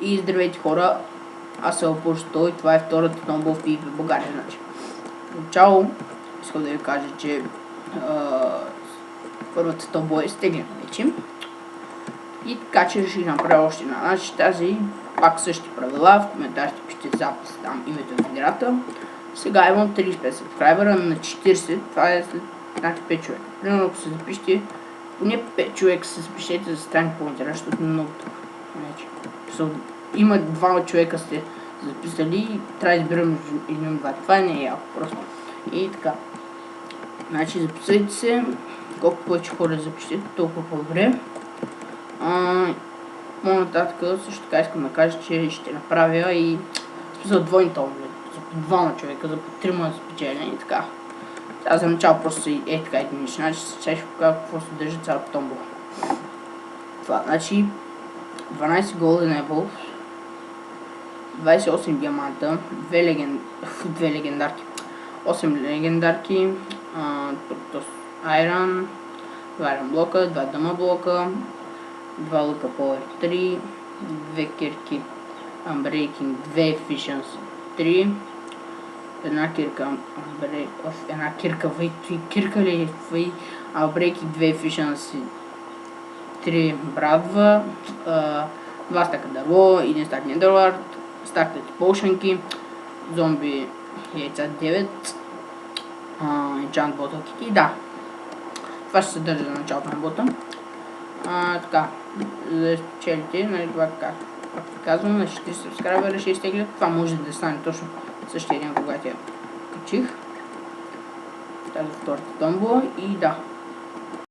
И здравейте хора, аз съм Апостол и това е втората томбола в PvP България. Значи, начало искам да ви кажа, че първата томбола е изтеглена вече. И така, че реших да направя още една. Значи тази пак същи правила, в коментарите пишете запис там името на играта. Сега имам 35 сабскрайбера на 40, това е след 5 човека. Примерно ако се запишете, поне 5 човека се запишете, за да стане по-интересно, защото много тук. Има 2 човека сте записали и трябва да избирам между един два. Това не е яко просто. И така. Значи записайте се, колко повече хора запишете, толкова по-добре. По-нататък също така искам да кажа, че ще направя и смисъл двойни томболи. За по 2 човека, за по 3 спечелени и така. Сега за начало просто е така единична, значи сега ще покажа какво се държи цялата томбола. Това, значи 12 Golden Apples, 28 диаманта, 2 легендарки, 8 легендарки, Iron, 2 Iron блока, 2 дъма блока, 2 лука Power 3, 2 кирки Unbreaking, 2 Efficiency 3, една кирка Unbreaking, 2 Efficiency 3 брадва, 2 стака дърво, 1 стак недърлард, стакът полшенки, зомби яйца 9, enchant ботълките и да. Това ще се държа за началото на бота. Така, за да спечелите, нали това както казвам, на 40 сабскрайбера ще изтеглят. Това може да стане точно същия ден, когато я качих. Тази втората томбола и да.